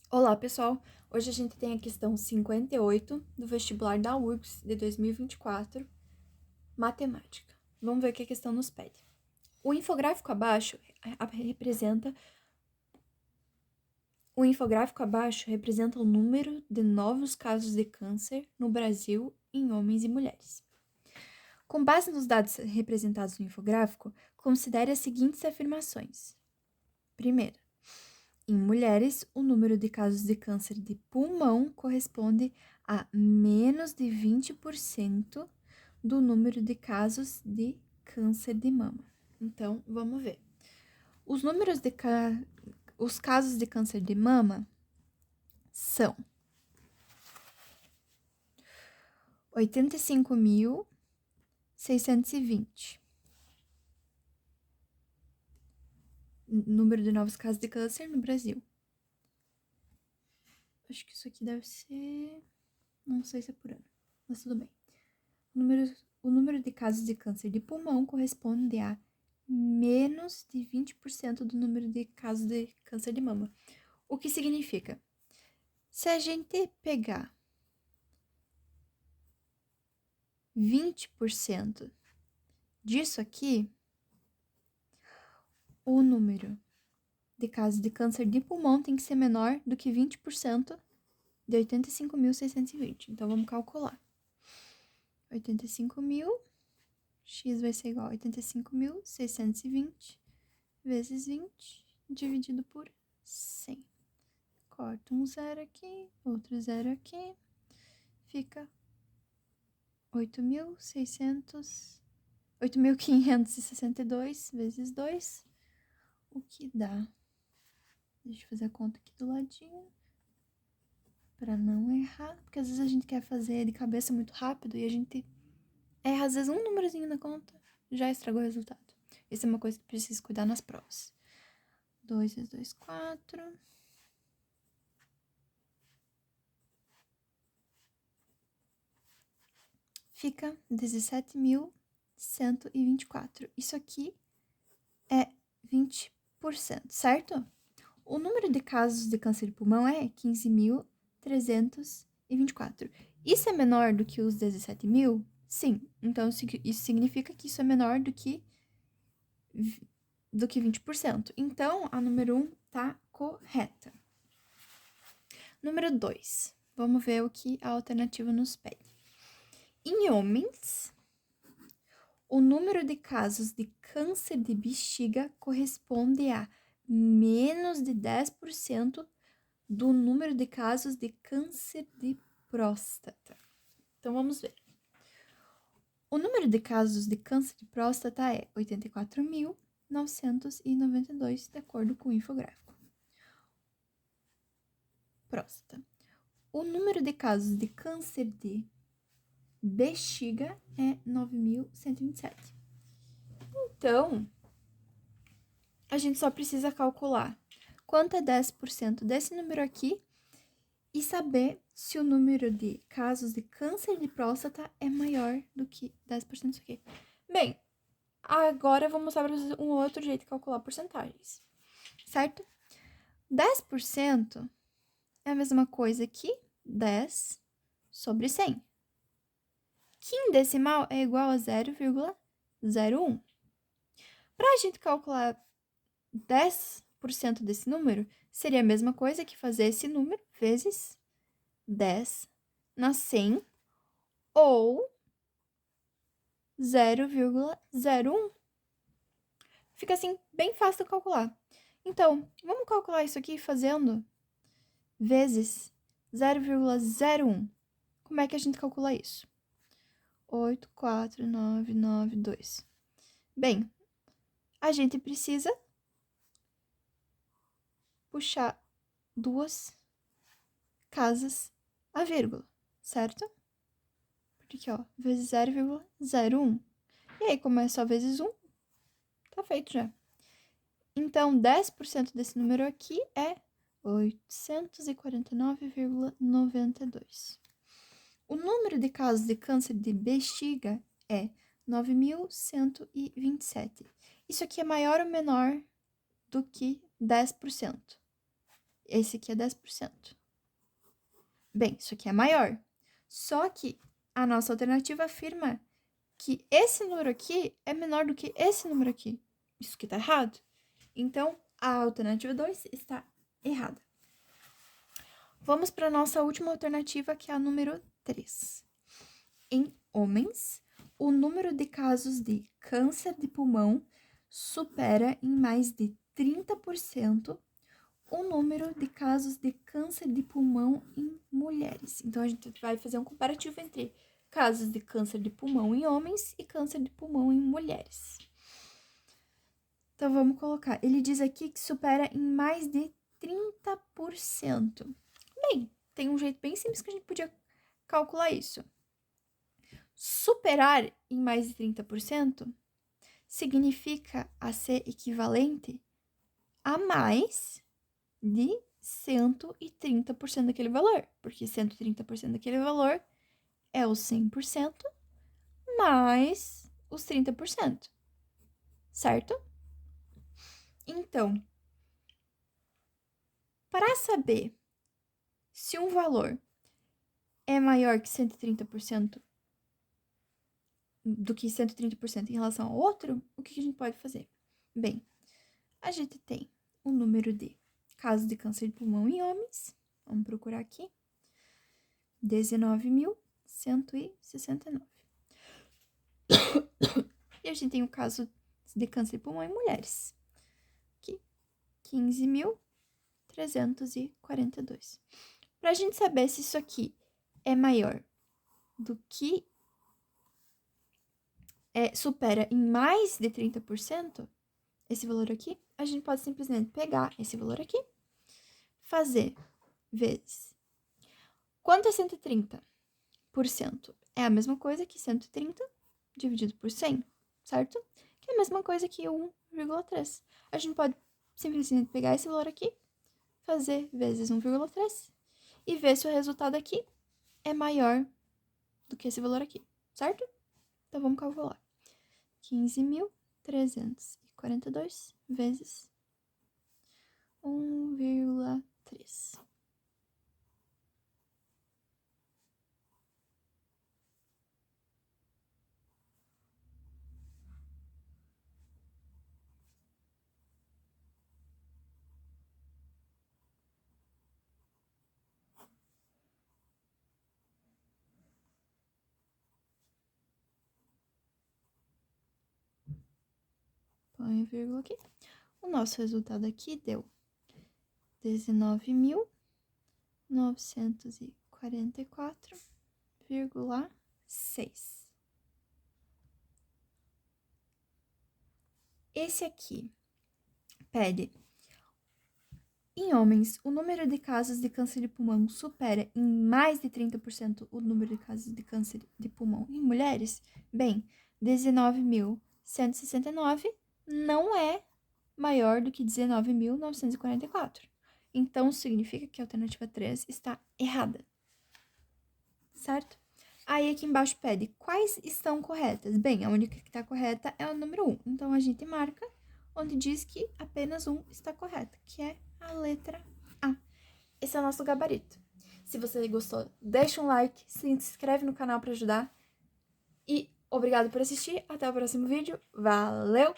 Olá, pessoal! Hoje a gente tem a questão 58 do vestibular da URGS de 2024, matemática. Vamos ver o que a questão nos pede. O infográfico abaixo representa o número de novos casos de câncer no Brasil em homens e mulheres. Com base nos dados representados no infográfico, considere as seguintes afirmações. Primeira, em mulheres, o número de casos de câncer de pulmão corresponde a menos de 20% do número de casos de câncer de mama. Então, vamos ver. Os casos de câncer de mama são 85.620. Número de novos casos de câncer no Brasil. Acho que isso aqui deve ser... Não sei se é por ano, mas tudo bem. O número de casos de câncer de pulmão corresponde a menos de 20% do número de casos de câncer de mama. O que significa? Se a gente pegar 20% disso aqui, o número de casos de câncer de pulmão tem que ser menor do que 20% de 85.620. Então, vamos calcular. 85.000, x vai ser igual a 85.620 vezes 20, dividido por 100. Corta um zero aqui, outro zero aqui, fica 8.562 vezes 2, o que dá? Deixa eu fazer a conta aqui do ladinho, para não errar, porque às vezes a gente quer fazer de cabeça muito rápido e a gente erra, às vezes, um númerozinho na conta, já estragou o resultado. Isso é uma coisa que precisa cuidar nas provas. 2 vezes 2, 4. Fica 17.124. Isso aqui é 20%, certo? O número de casos de câncer de pulmão é 15.324. Isso é menor do que os 17.000? Sim. Então, isso significa que isso é menor do que 20%. Então, a número 1 tá correta. Número 2. Vamos ver o que a alternativa nos pede. Em homens, o número de casos de câncer de bexiga corresponde a menos de 10% do número de casos de câncer de próstata. Então, vamos ver. O número de casos de câncer de próstata é 84.992, de acordo com o infográfico. Próstata. O número de casos de câncer de bexiga é 9.127. Então, a gente só precisa calcular quanto é 10% desse número aqui e saber se o número de casos de câncer de próstata é maior do que 10% disso aqui. Bem, agora eu vou mostrar para vocês um outro jeito de calcular porcentagens, certo? 10% é a mesma coisa que 10 sobre 100. Que em decimal é igual a 0,01. Para a gente calcular 10% desse número, seria a mesma coisa que fazer esse número vezes 10 na 100 ou 0,01. Fica assim, bem fácil de calcular. Então, vamos calcular isso aqui fazendo vezes 0,01. Como é que a gente calcula isso? 84992. Bem, a gente precisa puxar duas casas a vírgula, certo? Porque aqui, ó, vezes 0,01. E aí, como é só vezes 1, tá feito já. Então, 10% desse número aqui é 849,92. O número de casos de câncer de bexiga é 9.127. Isso aqui é maior ou menor do que 10%? esse aqui é 10%. Bem, isso aqui é maior. Só que a nossa alternativa afirma que esse número aqui é menor do que esse número aqui. Isso aqui tá errado. Então, a alternativa 2 está errada. Vamos para a nossa última alternativa, que é a número 3. Em homens, o número de casos de câncer de pulmão supera em mais de 30% o número de casos de câncer de pulmão em mulheres. Então, a gente vai fazer um comparativo entre casos de câncer de pulmão em homens e câncer de pulmão em mulheres. Então, vamos colocar. Ele diz aqui que supera em mais de 30%. Bem, tem um jeito bem simples que a gente podia calcular isso. Superar em mais de 30% significa a ser equivalente a mais de 130% daquele valor, porque 130% daquele valor é os 100% mais os 30%, certo? Então, para saber se um valor é maior que 130% do que 130% em relação ao outro, o que a gente pode fazer? Bem, a gente tem o número de casos de câncer de pulmão em homens, vamos procurar aqui, 19.169. E a gente tem o caso de câncer de pulmão em mulheres, aqui, 15.342. Para a gente saber se isso aqui é maior do que supera em mais de 30%, esse valor aqui, a gente pode simplesmente pegar esse valor aqui, fazer vezes. Quanto é 130%? É a mesma coisa que 130 dividido por 100, certo? Que é a mesma coisa que 1,3. A gente pode simplesmente pegar esse valor aqui, fazer vezes 1,3 e ver se o resultado aqui é maior do que esse valor aqui, certo? Então, vamos calcular. 15.342 vezes 1,3. Põe a vírgula aqui. O nosso resultado aqui deu 19.944,6. Esse aqui pede: em homens, o número de casos de câncer de pulmão supera em mais de 30% o número de casos de câncer de pulmão em mulheres? Bem, 19.169 não é maior do que 19.944. Então, significa que a alternativa 3 está errada. Certo? Aí, aqui embaixo pede quais estão corretas. Bem, a única que está correta é o número 1. Então, a gente marca onde diz que apenas 1 está correto, que é a letra A. Esse é o nosso gabarito. Se você gostou, deixa um like, se inscreve no canal para ajudar. E obrigado por assistir. Até o próximo vídeo. Valeu!